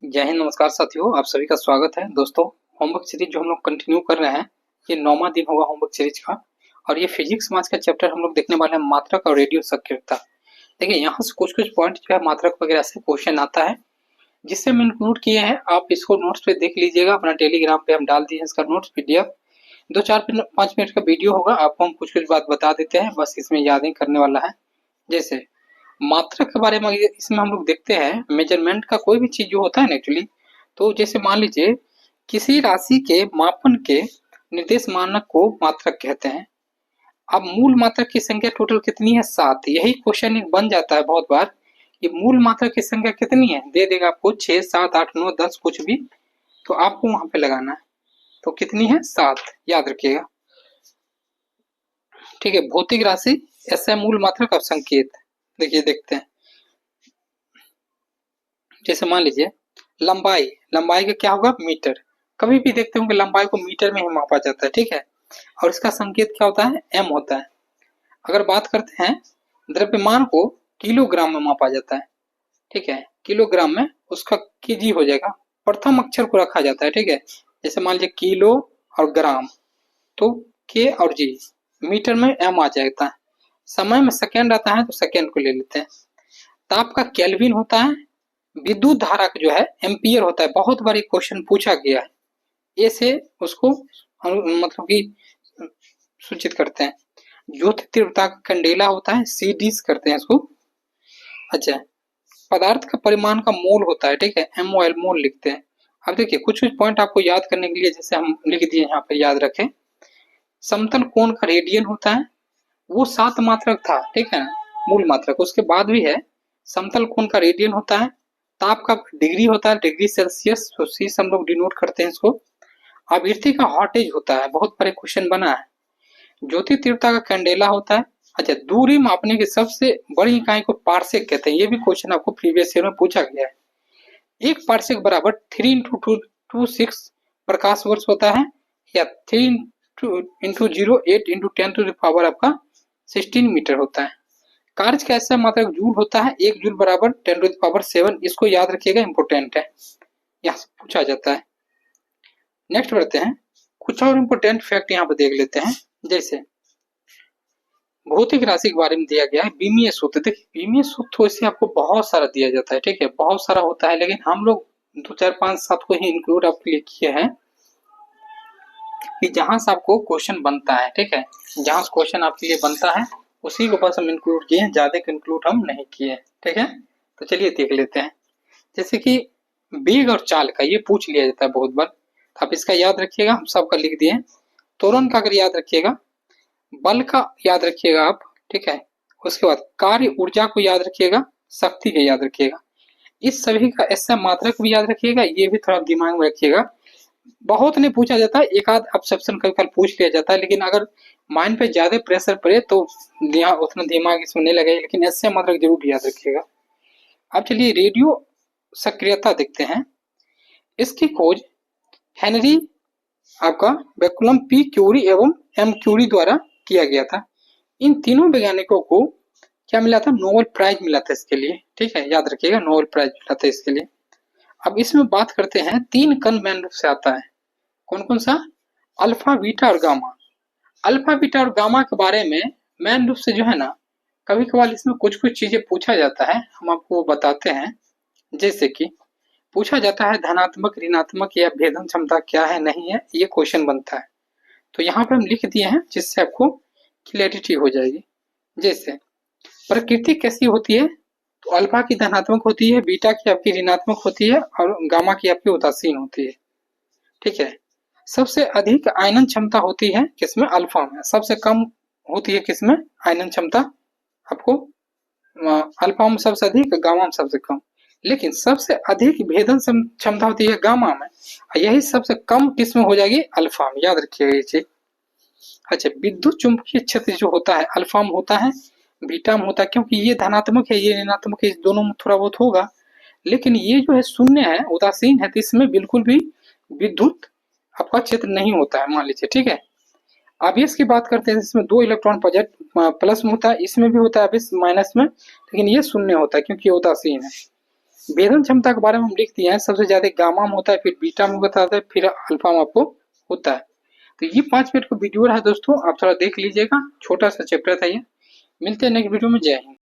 जय हिंद, नमस्कार साथियों, आप सभी का स्वागत है। दोस्तों, होमवर्क सीरीज जो हम लोग कंटिन्यू कर रहे हैं, ये 9वां दिन होगा होमवर्क सीरीज का। और ये फिजिक्स मैथ्स का चैप्टर हम लोग देखने वाले हैं, मात्रक और रेडियो सक्रियता। देखिए, यहाँ से कुछ कुछ पॉइंट जो है मात्रक वगैरह से क्वेश्चन आता है, जिससे हम इंक्लूड किए हैं। आप इसको नोट्स पे देख लीजिएगा, अपना टेलीग्राम पे हम डाल दिए हैं इसका नोट्स PDF। 2-4-5 मिनट का वीडियो होगा, आपको हम कुछ कुछ बात बता देते हैं, बस इसमें याद ही करने वाला है। जैसे मात्रक के बारे में इसमें हम लोग देखते हैं, मेजरमेंट का कोई भी चीज जो होता है ना एक्चुअली, तो जैसे मान लीजिए किसी राशि के मापन के निर्देश मानक को मात्रक कहते हैं। अब मूल मात्रक की संख्या टोटल कितनी है? 7। यही क्वेश्चन एक बन जाता है बहुत बार, कि मूल मात्रक की संख्या कितनी है, दे देगा आपको 6, 7, 8, 9, 10 कुछ भी, तो आपको वहां पे लगाना है। तो कितनी है? 7, याद रखिएगा। ठीक है, भौतिक राशि ऐसा मूल मात्रक और संकेत। देखिए, देखते हैं। जैसे मान लीजिए लंबाई, लंबाई का क्या होगा? मीटर। कभी भी देखते होंगे लंबाई को मीटर में ही मापा जाता है, ठीक है। और इसका संकेत क्या होता है? एम होता है। अगर बात करते हैं द्रव्यमान को, किलोग्राम में मापा जाता है, ठीक है। किलोग्राम में उसका केजी हो जाएगा, प्रथम अक्षर को रखा जाता है, ठीक है। जैसे मान लीजिए किलो और ग्राम, तो के और जी, मीटर में एम आ जाता है। समय में सेकेंड आता है, तो सेकेंड को ले लेते हैं। ताप का केल्विन होता है। विद्युत धारा का जो है एम्पियर होता है। बहुत बार क्वेश्चन पूछा गया है, ये से उसको मतलब कि सूचित करते हैं। ज्योति तीव्रता का कैंडेला होता है, सीडीज करते हैं इसको। अच्छा, पदार्थ का परिमाण का मोल होता है, ठीक है, MOL मोल लिखते हैं। अब देखिए कुछ कुछ पॉइंट आपको याद करने के लिए, जैसे हम लिख दिए यहाँ पे, याद रखें। समतल कोण का रेडियन होता है, वो 7 मात्रक था, ठीक है ना, मूल मात्रक। उसके बाद भी है, समतल कोण का रेडियन होता है। ताप का डिग्री होता है, डिग्री सेल्सियस, तो सी से हम लोग डिनोट करते हैं इसको। आवृत्ति का हॉटेज होता है, बहुत बड़े क्वेश्चन बना है। ज्योति तीव्रता का कैंडेला होता है। अच्छा, दूरी मापने की सबसे बड़ी इकाई को पार्सेक कहते हैं। ये भी क्वेश्चन आपको प्रीवियस ईयर में पूछा गया है। एक पार्सेक बराबर 3 × 2 = 6 प्रकाश वर्ष होता है, या 3 × 0 8 × 10⁻⁴ आपका 16 मीटर होता है। कार्य का ऐसा मात्रक जूल होता है, 1 जूल बराबर 10⁻⁷। इसको याद रखिएगा, इंपोर्टेंट है, यहाँ से पूछा जाता है। नेक्स्ट बढ़ते हैं, कुछ और इंपोर्टेंट फैक्ट यहाँ पे देख लेते हैं। जैसे भौतिक राशि के बारे में दिया गया है, बीमीय सूत्र। देखिए, बीमीय सूत्र तो इससे आपको बहुत सारा दिया जाता है, ठीक है, बहुत सारा होता है, लेकिन हम लोग 2, 4, 5, 7 को ही इंक्लूड आपके लिए किए हैं, कि जहां से आपको क्वेश्चन बनता है, ठीक है, जहां से क्वेश्चन आपके लिए बनता है उसी को बस हम इंक्लूड किए हैं, ज्यादा को इंक्लूड हम नहीं किए, ठीक है। तो चलिए देख लेते हैं। जैसे कि वेग और चाल का ये पूछ लिया जाता है बहुत बार, तो आप इसका याद रखिएगा, हम सबका लिख दिए। त्वरण का अगर याद रखिएगा, बल का याद रखिएगा आप, ठीक है। उसके बाद कार्य ऊर्जा को याद रखिएगा, शक्ति को याद रखिएगा। इस सभी का ऐसा मात्रक भी याद रखिएगा, ये भी थोड़ा दिमाग में रखिएगा। बहुत नहीं पूछा जाता है, एक आध ऑब्जेक्शन कभी कल पूछ लिया जाता है, लेकिन अगर माइंड पे ज्यादा प्रेशर पड़े तो उतना दिमाग इसमें नहीं लगेगा, लेकिन ऐसे मात्रक जरूर याद रखिएगा। अब चलिए रेडियो सक्रियता देखते हैं। इसकी खोज हेनरी आपका बेकुलम, P क्यूरी एवं M क्यूरी द्वारा किया गया था। इन तीनों वैज्ञानिकों को क्या मिला था? नोबेल प्राइज मिला था इसके लिए, ठीक है, याद रखिएगा, नोबेल प्राइज मिला था इसके लिए। अब इसमें बात करते हैं, 3 कण मैन रूप से आता है। कौन कौन सा? अल्फा, बीटा और गामा। अल्फा, बीटा और गामा के बारे में मैन रूप से जो है ना, कभी कभार इसमें कुछ कुछ चीजें पूछा जाता है, हम आपको बताते हैं। जैसे कि पूछा जाता है धनात्मक, ऋणात्मक या भेदन क्षमता क्या है, नहीं है, ये क्वेश्चन बनता है। तो यहाँ पे हम लिख दिए हैं, जिससे आपको क्लैरिटी हो जाएगी। जैसे प्रकृति कैसी होती है, तो अल्फा की धनात्मक होती है, बीटा की आपकी ऋणात्मक होती है, और गामा की आपकी उदासीन होती है, ठीक है। सबसे अधिक आयनन क्षमता होती है किसमें? अल्फा में। सबसे कम होती है किसमें आयनन क्षमता? आपको अल्फा में सबसे अधिक, गामा में सबसे कम। लेकिन सबसे अधिक भेदन क्षमता होती है गामा में, यही सबसे कम किसमें हो जाएगी? अल्फा में, याद रखिएगा ये चीज। अच्छा, विद्युत चुंबकीय क्षेत्र जो होता है अल्फा में होता है, बीटा में होता है, क्योंकि ये धनात्मक है, ये ऋणात्मक है, इस दोनों में थोड़ा बहुत होगा। लेकिन ये जो है शून्य है, उदासीन है, तो इसमें बिल्कुल भी विद्युत आपका क्षेत्र नहीं होता है, मान लीजिए, ठीक है। आवेश की बात करते हैं, इसमें 2 इलेक्ट्रॉन प्लस में होता है, इसमें भी होता है आवेश माइनस में, लेकिन ये शून्य होता है क्योंकि ये उदासीन है। भेदन क्षमता के बारे में हम लिख दिए हैं, सबसे ज्यादा गामा में होता है, फिर बीटा में बताता है, फिर अल्फा में आपको होता है। तो ये 5 मिनट का वीडियो है दोस्तों, आप थोड़ा देख लीजिएगा, छोटा सा चैप्टर था ये। मिलते हैं नेक्स्ट वीडियो में, जय हिंद।